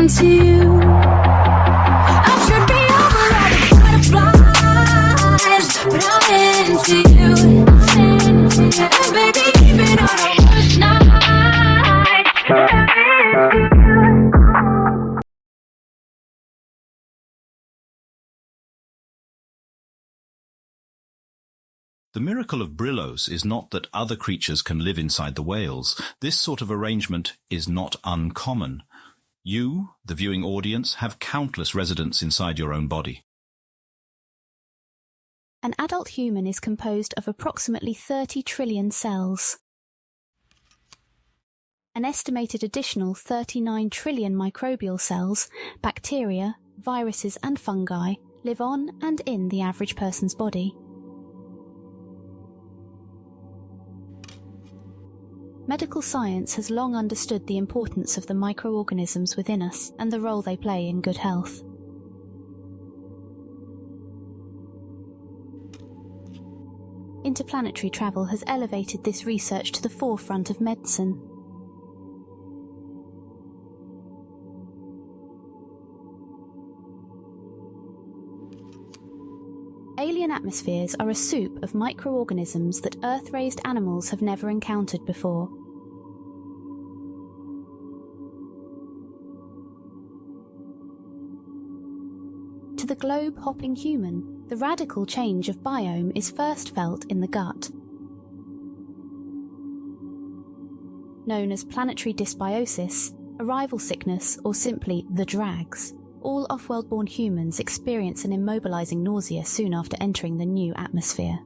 into you. I should be over all the butterflies, but I'm into you. And baby, even on our worst night, The miracle of Brillos is not that other creatures can live inside the whales. This sort of arrangement is not uncommon. You, the viewing audience, have countless residents inside your own body. An adult human is composed of approximately 30 trillion cells. An estimated additional 39 trillion microbial cells, bacteria, viruses and fungi live on and in the average person's body. Medical science has long understood the importance of the microorganisms within us and the role they play in good health. Interplanetary travel has elevated this research to the forefront of medicine. Alien atmospheres are a soup of microorganisms that Earth-raised animals have never encountered before. To the globe-hopping human, the radical change of biome is first felt in the gut. Known as planetary dysbiosis, arrival sickness, or simply the drags, all off-world-born humans experience an immobilizing nausea soon after entering the new atmosphere.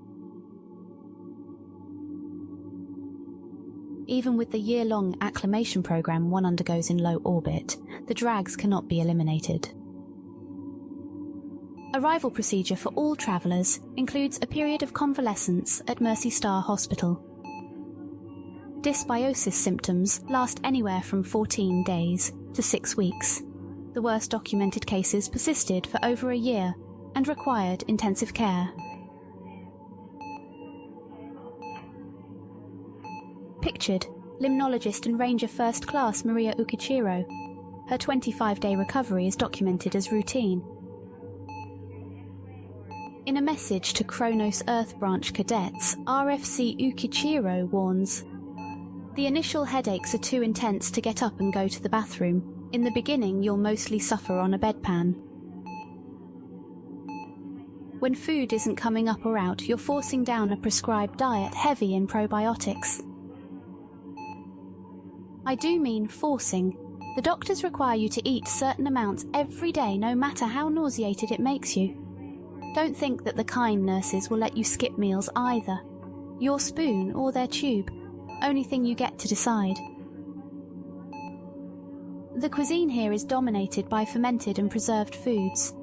Even with the year-long acclimation program one undergoes in low orbit, the drags cannot be eliminated. Arrival procedure for all travellers includes a period of convalescence at Mercy Star Hospital. Dysbiosis symptoms last anywhere from 14 days to 6 weeks. The worst documented cases persisted for over a year and required intensive care. Pictured, limnologist and ranger first class Maria Ukichiro. Her 25-day recovery is documented as routine. In a message to Kronos Earth Branch cadets, RFC Ukichiro warns, "The initial headaches are too intense to get up and go to the bathroom. In the beginning, you'll mostly suffer on a bedpan. When food isn't coming up or out, you're forcing down a prescribed diet heavy in probiotics." I do mean forcing. The doctors require you to eat certain amounts every day, no matter how nauseated it makes you. Don't think that the kind nurses will let you skip meals either. Your spoon or their tube. Only thing you get to decide. The cuisine here is dominated by fermented and preserved foods.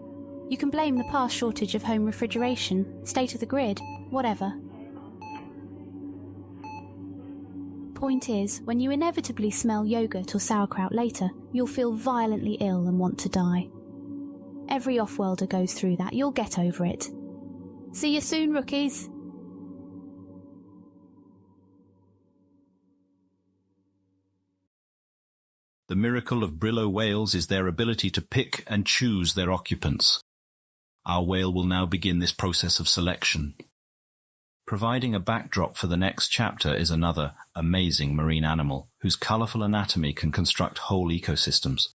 You can blame the past shortage of home refrigeration, state of the grid, whatever. Point is, when you inevitably smell yogurt or sauerkraut later, you'll feel violently ill and want to die. Every off-worlder goes through that, you'll get over it. See you soon, rookies! The miracle of Brillo whales is their ability to pick and choose their occupants. Our whale will now begin this process of selection. Providing a backdrop for the next chapter is another amazing marine animal whose colourful anatomy can construct whole ecosystems.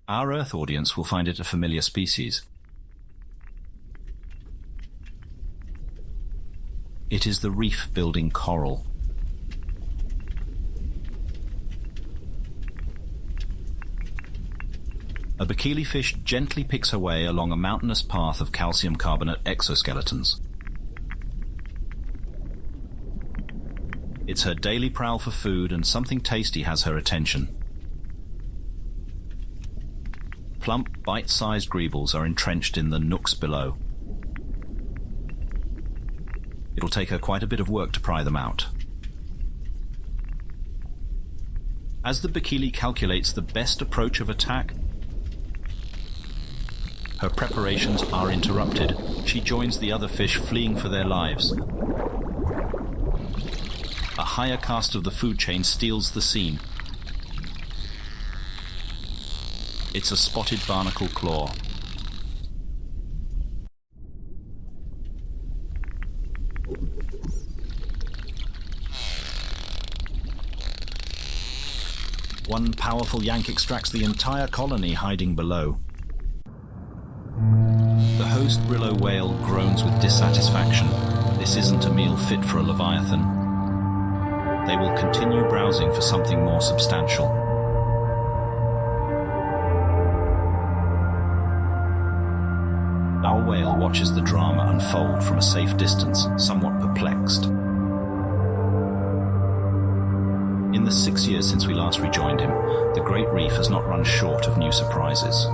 Our Earth audience will find it a familiar species. It is the reef-building coral. A bikini fish gently picks her way along a mountainous path of calcium carbonate exoskeletons. It's her daily prowl for food, and something tasty has her attention. Plump, bite-sized greebles are entrenched in the nooks below. It'll take her quite a bit of work to pry them out. As the bikini calculates the best approach of attack, her preparations are interrupted. She joins the other fish fleeing for their lives. A higher caste of the food chain steals the scene. It's a spotted barnacle claw. One powerful yank extracts the entire colony hiding below. The host Brillo whale groans with dissatisfaction. This isn't a meal fit for a leviathan. They will continue browsing for something more substantial. Our whale watches the drama unfold from a safe distance, somewhat perplexed. In the 6 years since we last rejoined him, the Great Reef has not run short of new surprises.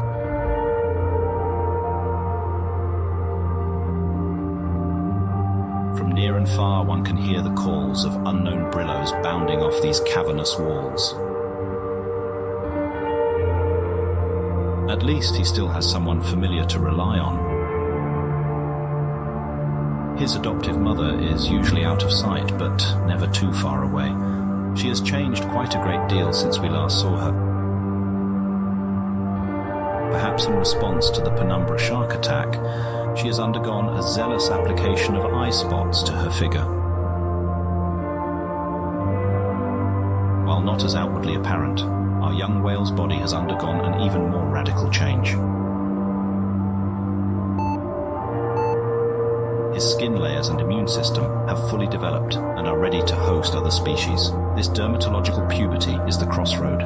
From near and far, one can hear the calls of unknown brillos bounding off these cavernous walls. At least he still has someone familiar to rely on. His adoptive mother is usually out of sight, but never too far away. She has changed quite a great deal since we last saw her. Perhaps in response to the penumbra shark attack, she has undergone a zealous application of eye spots to her figure. While not as outwardly apparent, our young whale's body has undergone an even more radical change. His skin layers and immune system have fully developed and are ready to host other species. This dermatological puberty is the crossroad.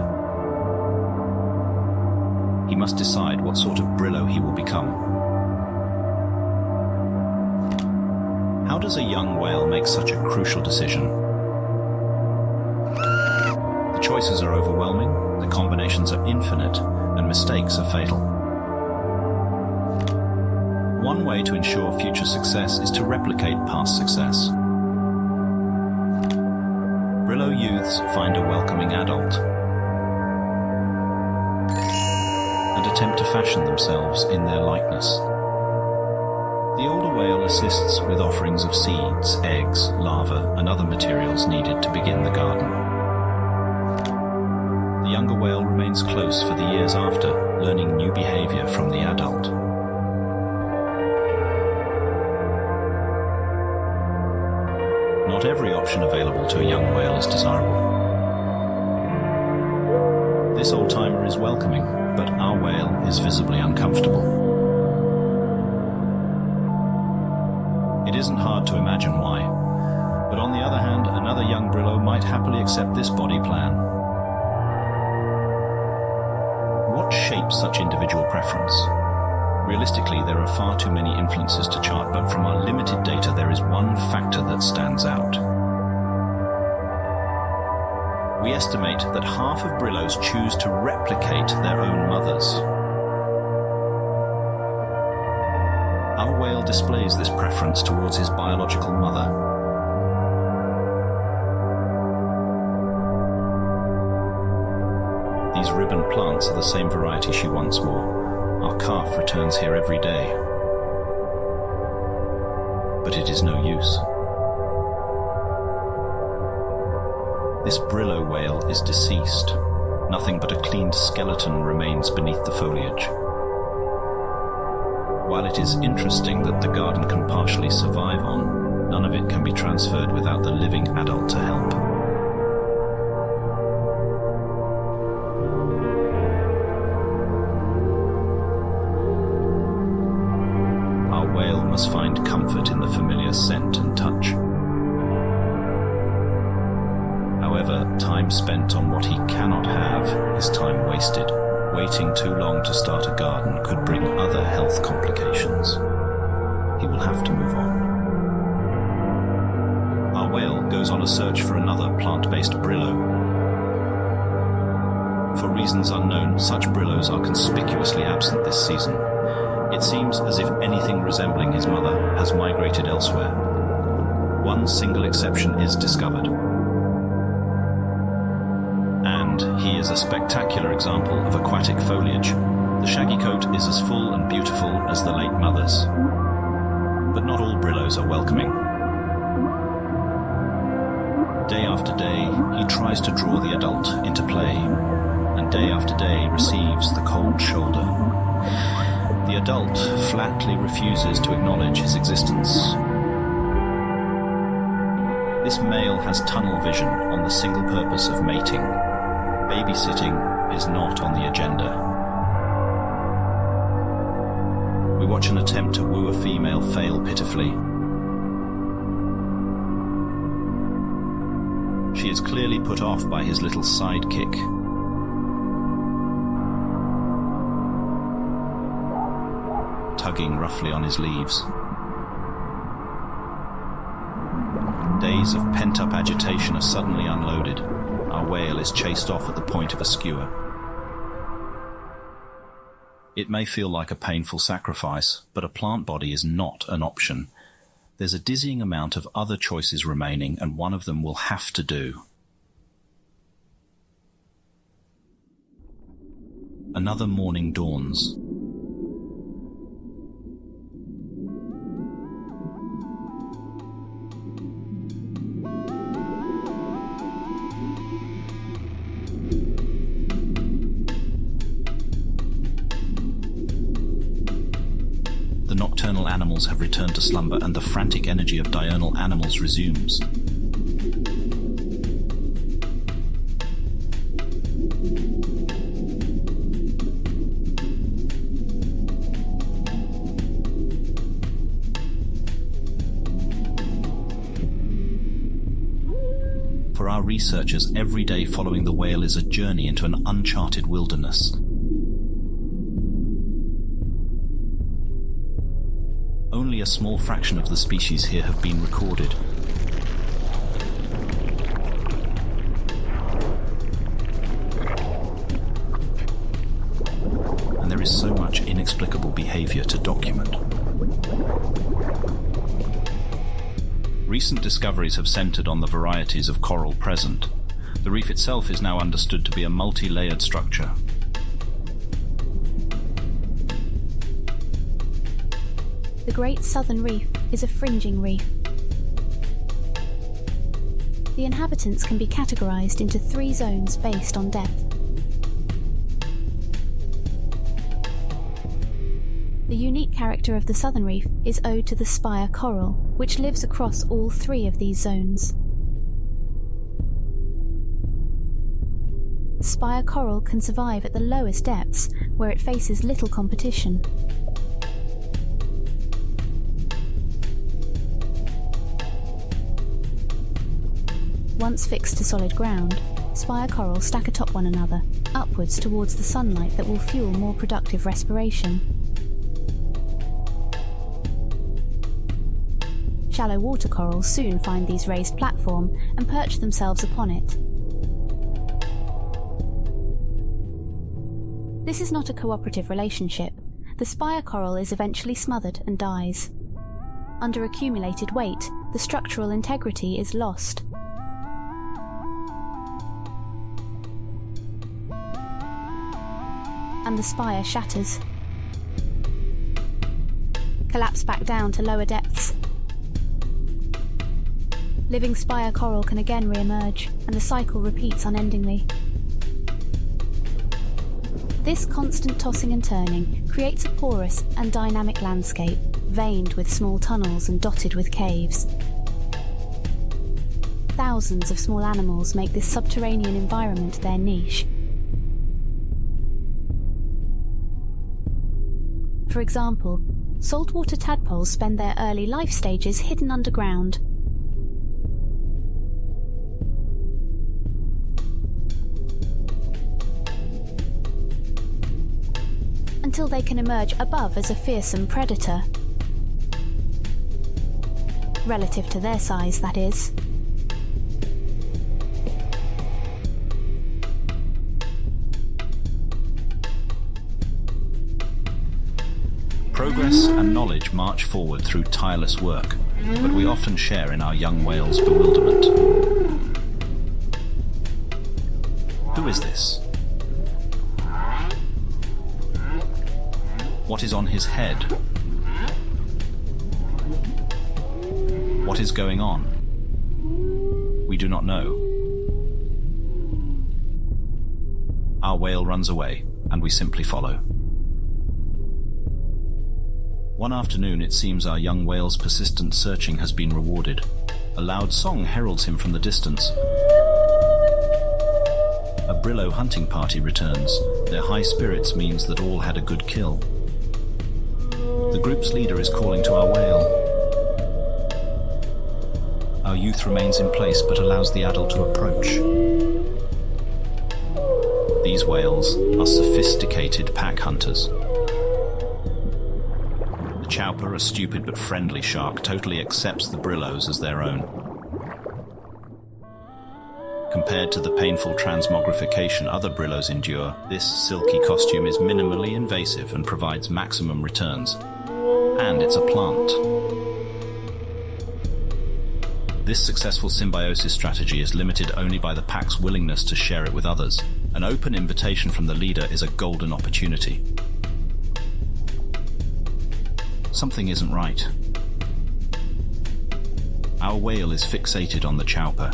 He must decide what sort of Brillo he will become. How does a young whale make such a crucial decision? The choices are overwhelming, the combinations are infinite, and mistakes are fatal. One way to ensure future success is to replicate past success. Brillo youths find a welcoming adult and attempt to fashion themselves in their likeness. The older whale assists with offerings of seeds, eggs, larvae, and other materials needed to begin the garden. The younger whale remains close for the years after, learning new behavior from the adult. Not every option available to a young whale is desirable. This old-timer is welcoming, but our whale is visibly uncomfortable. It isn't hard to imagine why, but on the other hand, another young Brillo might happily accept this body plan. What shapes such individual preference? Realistically, there are far too many influences to chart, but from our limited data, there is one factor that stands out. We estimate that half of Brillos choose to replicate their own mothers. Our whale displays this preference towards his biological mother. These ribbon plants are the same variety she once wore. Our calf returns here every day. But it is no use. This Brillo whale is deceased. Nothing but a cleaned skeleton remains beneath the foliage. While it is interesting that the garden can partially survive on, none of it can be transferred without the living adult to help. Must find comfort in the familiar scent and touch. However, time spent on what he cannot have is time wasted. Waiting too long to start a garden could bring other health complications. He will have to move on. Our whale goes on a search for another plant-based Brillo. For reasons unknown, such Brillos are conspicuously absent this season. It seems as if anything resembling his mother has migrated elsewhere. One single exception is discovered. And he is a spectacular example of aquatic foliage. The shaggy coat is as full and beautiful as the late mother's. But not all Brillos are welcoming. Day after day, he tries to draw the adult into play, and day after day receives the cold shoulder. The adult flatly refuses to acknowledge his existence. This male has tunnel vision on the single purpose of mating. Babysitting is not on the agenda. We watch an attempt to woo a female fail pitifully. She is clearly put off by his little sidekick. Tugging roughly on his leaves. Days of pent-up agitation are suddenly unloaded. Our whale is chased off at the point of a skewer. It may feel like a painful sacrifice, but a plant body is not an option. There's a dizzying amount of other choices remaining, and one of them will have to do. Another morning dawns. The nocturnal animals have returned to slumber, and the frantic energy of diurnal animals resumes. For our researchers, every day following the whale is a journey into an uncharted wilderness. Only a small fraction of the species here have been recorded. And there is so much inexplicable behavior to document. Recent discoveries have centered on the varieties of coral present. The reef itself is now understood to be a multi-layered structure. The Great Southern Reef is a fringing reef. The inhabitants can be categorized into 3 zones based on depth. The unique character of the Southern Reef is owed to the spire coral, which lives across all 3 of these zones. Spire coral can survive at the lowest depths, where it faces little competition. Once fixed to solid ground, spire coral stack atop one another, upwards towards the sunlight that will fuel more productive respiration. Shallow water corals soon find these raised platform and perch themselves upon it. This is not a cooperative relationship. The spire coral is eventually smothered and dies. Under accumulated weight, the structural integrity is lost. And the spire shatters. Collapse back down to lower depths. Living spire coral can again re-emerge, and the cycle repeats unendingly. This constant tossing and turning creates a porous and dynamic landscape, veined with small tunnels and dotted with caves. Thousands of small animals make this subterranean environment their niche. For example, saltwater tadpoles spend their early life stages hidden underground. Until they can emerge above as a fearsome predator. Relative to their size, that is. Progress and knowledge march forward through tireless work, but we often share in our young whale's bewilderment. Who is this? What is on his head? What is going on? We do not know. Our whale runs away, and we simply follow. One afternoon, it seems our young whale's persistent searching has been rewarded. A loud song heralds him from the distance. A Brillo hunting party returns. Their high spirits means that all had a good kill. The group's leader is calling to our whale. Our youth remains in place but allows the adult to approach. These whales are sophisticated pack hunters. The chowper, a stupid but friendly shark, totally accepts the Brillos as their own. Compared to the painful transmogrification other Brillos endure, this silky costume is minimally invasive and provides maximum returns. And it's a plant. This successful symbiosis strategy is limited only by the pack's willingness to share it with others. An open invitation from the leader is a golden opportunity. Something isn't right. Our whale is fixated on the chowper.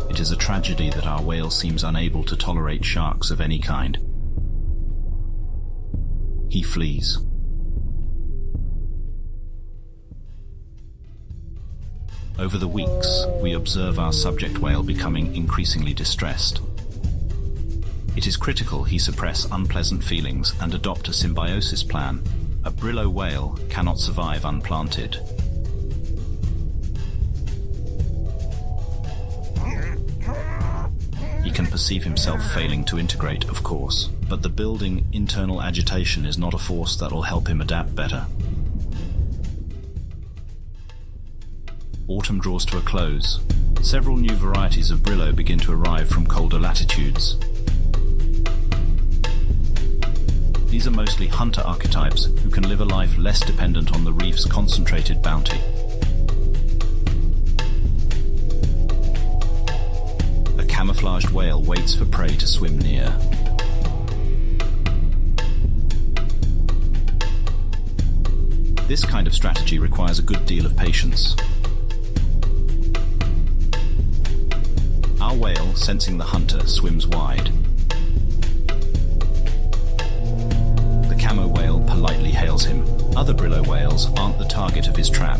It is a tragedy that our whale seems unable to tolerate sharks of any kind. He flees. Over the weeks, we observe our subject whale becoming increasingly distressed. It is critical he suppress unpleasant feelings and adopt a symbiosis plan. A Brillo whale cannot survive unplanted. He can perceive himself failing to integrate, of course, but the building internal agitation is not a force that will help him adapt better. Autumn draws to a close. Several new varieties of Brillo begin to arrive from colder latitudes. These are mostly hunter archetypes who can live a life less dependent on the reef's concentrated bounty. A camouflaged whale waits for prey to swim near. This kind of strategy requires a good deal of patience. Our whale, sensing the hunter, swims wide. The camo whale politely hails him. Other Brillo whales aren't the target of his trap.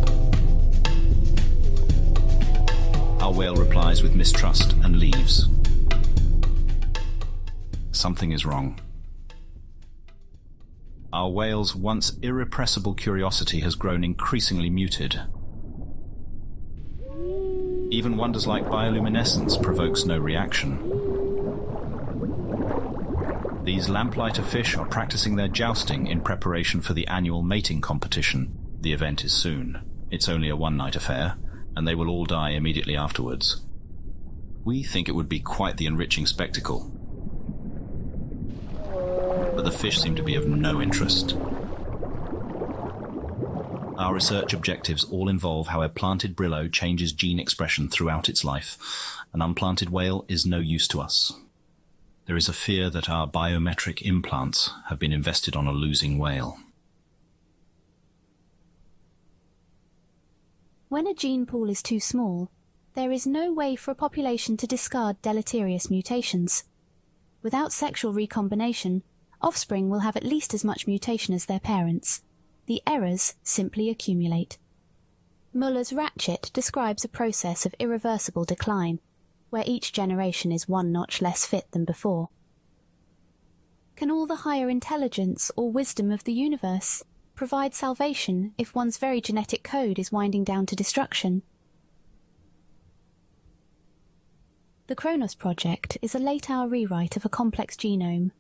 Our whale replies with mistrust and leaves. Something is wrong. Our whale's once irrepressible curiosity has grown increasingly muted. Even wonders like bioluminescence provokes no reaction. These lamplighter fish are practicing their jousting in preparation for the annual mating competition. The event is soon. It's only a one-night affair, and they will all die immediately afterwards. We think it would be quite the enriching spectacle. But the fish seem to be of no interest. Our research objectives all involve how a planted Brillo changes gene expression throughout its life. An unplanted whale is no use to us. There is a fear that our biometric implants have been invested on a losing whale. When a gene pool is too small, there is no way for a population to discard deleterious mutations. Without sexual recombination, offspring will have at least as much mutation as their parents. The errors simply accumulate. Muller's ratchet describes a process of irreversible decline, where each generation is one notch less fit than before. Can all the higher intelligence or wisdom of the universe provide salvation if one's very genetic code is winding down to destruction? The Kronos Project is a late-hour rewrite of a complex genome.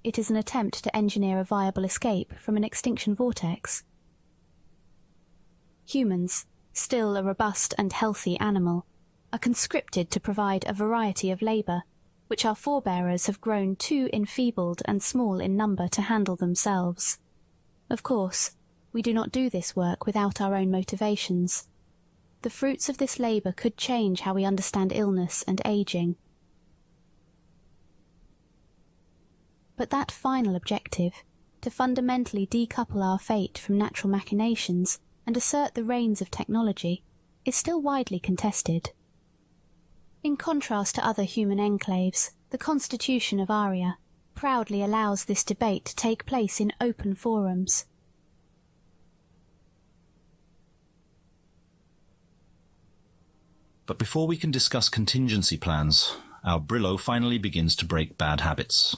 It is an attempt to engineer a viable escape from an extinction vortex. Humans, still a robust and healthy animal, are conscripted to provide a variety of labour, which our forebearers have grown too enfeebled and small in number to handle themselves. Of course, we do not do this work without our own motivations. The fruits of this labour could change how we understand illness and ageing. But that final objective, to fundamentally decouple our fate from natural machinations and assert the reins of technology is still widely contested. In contrast to other human enclaves, the Constitution of Aria proudly allows this debate to take place in open forums. But before we can discuss contingency plans, our Brillo finally begins to break bad habits.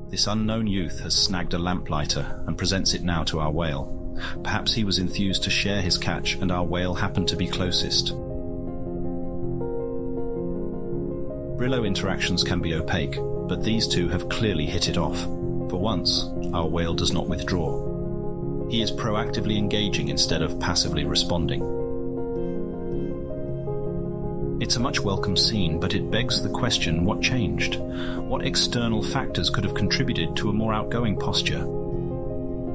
This unknown youth has snagged a lamplighter and presents it now to our whale. Perhaps he was enthused to share his catch and our whale happened to be closest. Brillo interactions can be opaque, but these two have clearly hit it off. For once, our whale does not withdraw. He is proactively engaging instead of passively responding. It's a much welcome scene, but it begs the question, what changed? What external factors could have contributed to a more outgoing posture?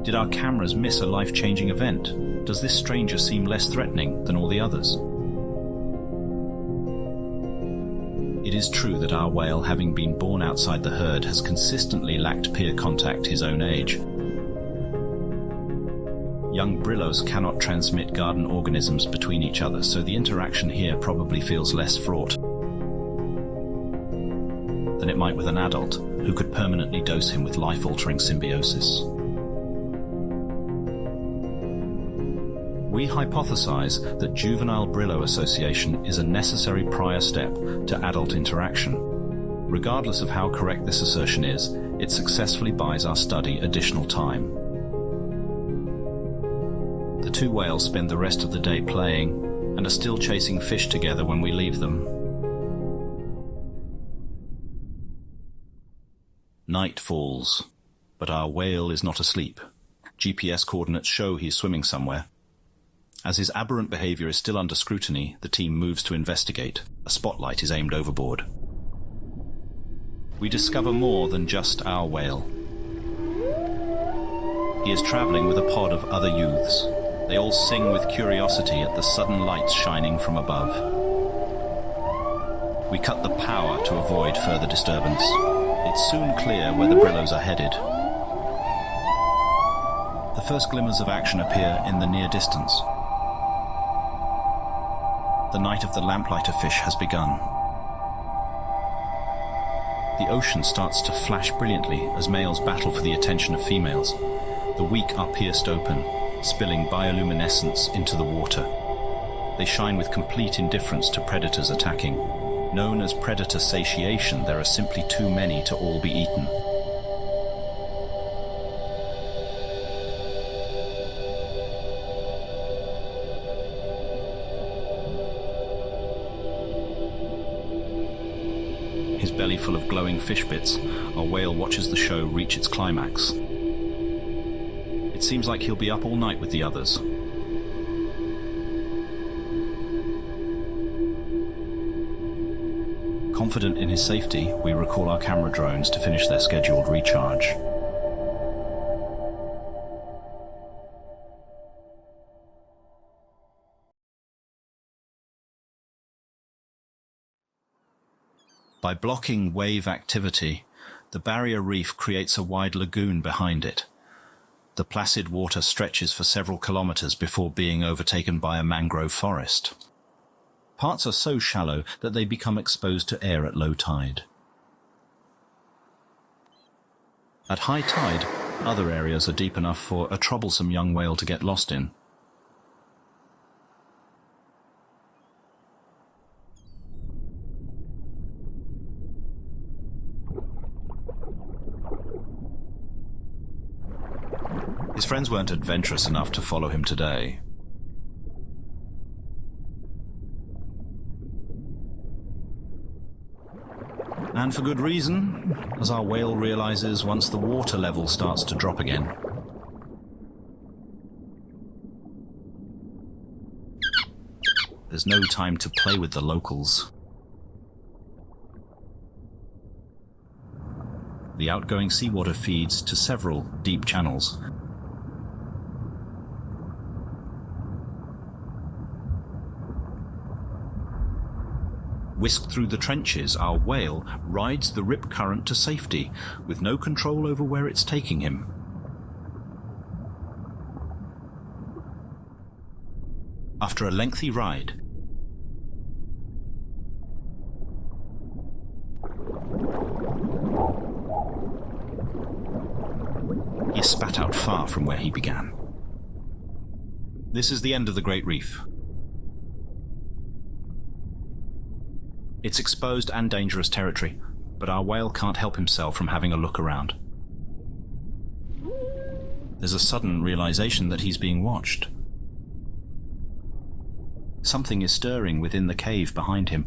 Did our cameras miss a life-changing event? Does this stranger seem less threatening than all the others? It is true that our whale, having been born outside the herd, has consistently lacked peer contact his own age. Young Brillos cannot transmit garden organisms between each other, so the interaction here probably feels less fraught than it might with an adult who could permanently dose him with life-altering symbiosis. We hypothesize that juvenile Brillo association is a necessary prior step to adult interaction. Regardless of how correct this assertion is, it successfully buys our study additional time. The two whales spend the rest of the day playing and are still chasing fish together when we leave them. Night falls, but our whale is not asleep. GPS coordinates show he's swimming somewhere. As his aberrant behavior is still under scrutiny, the team moves to investigate. A spotlight is aimed overboard. We discover more than just our whale. He is traveling with a pod of other youths. They all sing with curiosity at the sudden lights shining from above. We cut the power to avoid further disturbance. It's soon clear where the Brillos are headed. The first glimmers of action appear in the near distance. The night of the lamplighter fish has begun. The ocean starts to flash brilliantly as males battle for the attention of females. The weak are pierced open, spilling bioluminescence into the water. They shine with complete indifference to predators attacking. Known as predator satiation, there are simply too many to all be eaten. His belly full of glowing fish bits, our whale watches the show reach its climax. It seems like he'll be up all night with the others. Confident in his safety, we recall our camera drones to finish their scheduled recharge. By blocking wave activity, the barrier reef creates a wide lagoon behind it. The placid water stretches for several kilometers before being overtaken by a mangrove forest. Parts are so shallow that they become exposed to air at low tide. At high tide, other areas are deep enough for a troublesome young whale to get lost in. His friends weren't adventurous enough to follow him today. And for good reason, as our whale realizes once the water level starts to drop again. There's no time to play with the locals. The outgoing seawater feeds to several deep channels. Whisked through the trenches, our whale rides the rip current to safety, with no control over where it's taking him. After a lengthy ride, he spat out far from where he began. This is the end of the Great Reef. It's exposed and dangerous territory, but our whale can't help himself from having a look around. There's a sudden realization that he's being watched. Something is stirring within the cave behind him.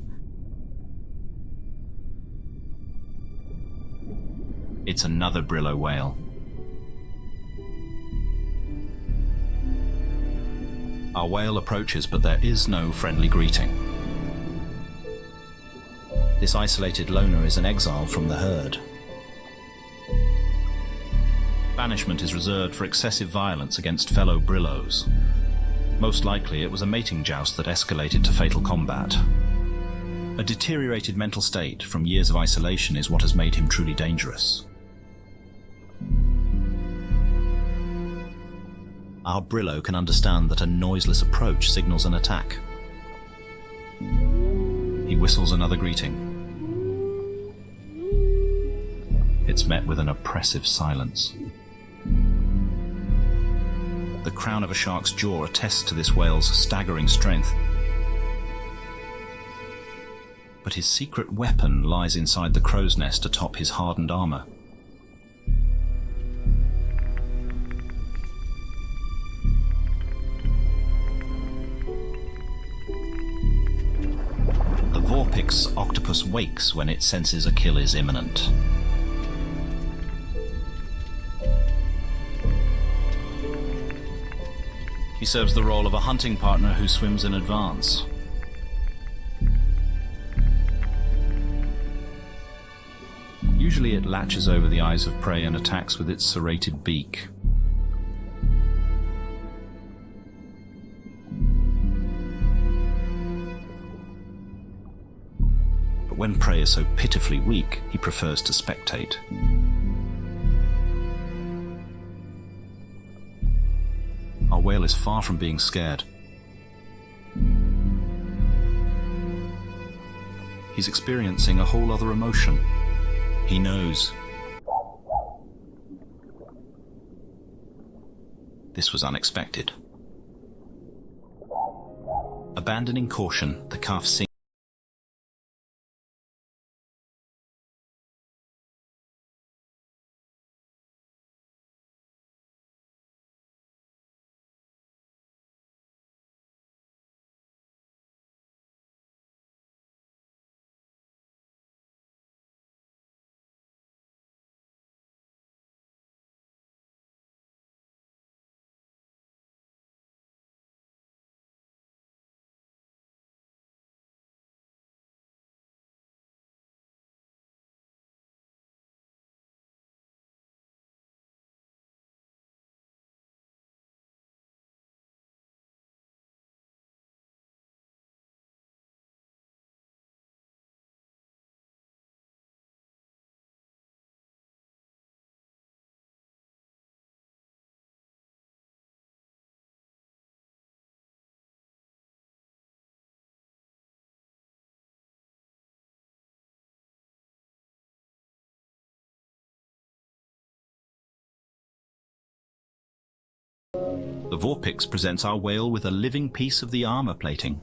It's another Brillo whale. Our whale approaches, but there is no friendly greeting. This isolated loner is an exile from the herd. Banishment is reserved for excessive violence against fellow Brillos. Most likely it was a mating joust that escalated to fatal combat. A deteriorated mental state from years of isolation is what has made him truly dangerous. Our Brillo can understand that a noiseless approach signals an attack. He whistles another greeting. It's met with an oppressive silence. The crown of a shark's jaw attests to this whale's staggering strength. But his secret weapon lies inside the crow's nest atop his hardened armor. The Vorpix octopus wakes when it senses a kill is imminent. He serves the role of a hunting partner who swims in advance. Usually it latches over the eyes of prey and attacks with its serrated beak. But when prey is so pitifully weak, he prefers to spectate. Our whale is far from being scared. He's experiencing a whole other emotion. He knows. This was unexpected. Abandoning caution, the calf sinks. The Vorpix presents our whale with a living piece of the armor plating.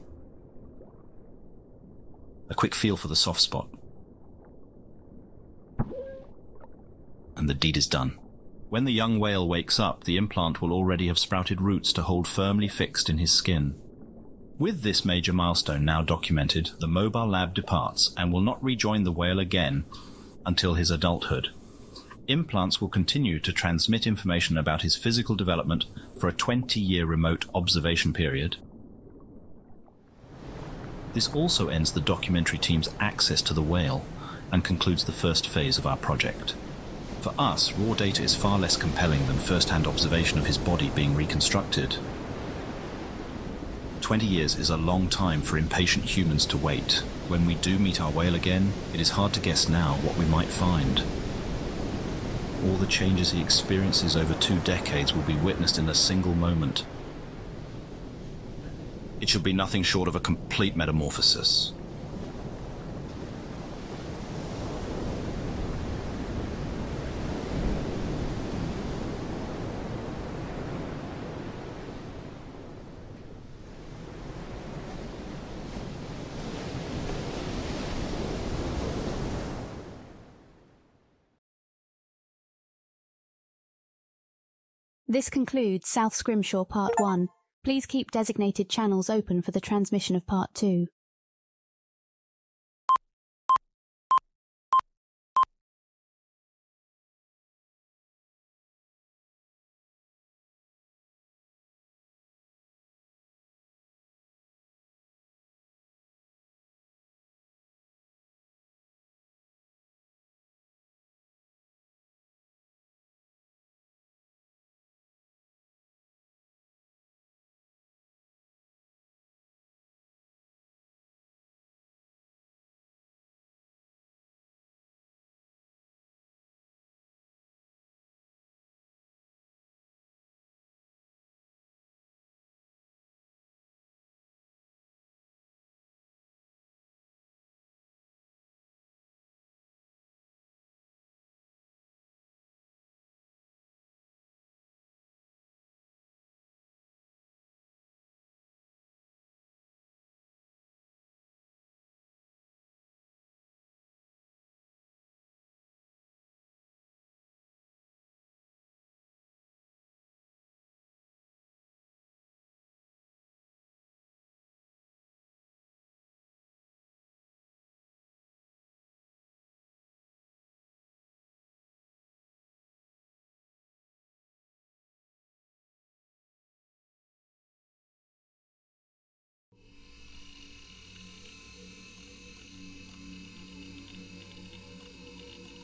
A quick feel for the soft spot. And the deed is done. When the young whale wakes up, the implant will already have sprouted roots to hold firmly fixed in his skin. With this major milestone now documented, the mobile lab departs and will not rejoin the whale again until his adulthood. Implants will continue to transmit information about his physical development for a 20-year remote observation period. This also ends the documentary team's access to the whale and concludes the first phase of our project. For us, raw data is far less compelling than first-hand observation of his body being reconstructed. 20 years is a long time for impatient humans to wait. When we do meet our whale again, it is hard to guess now what we might find. All the changes he experiences over 2 decades will be witnessed in a single moment. It should be nothing short of a complete metamorphosis. This concludes South Scrimshaw Part 1. Please keep designated channels open for the transmission of Part 2.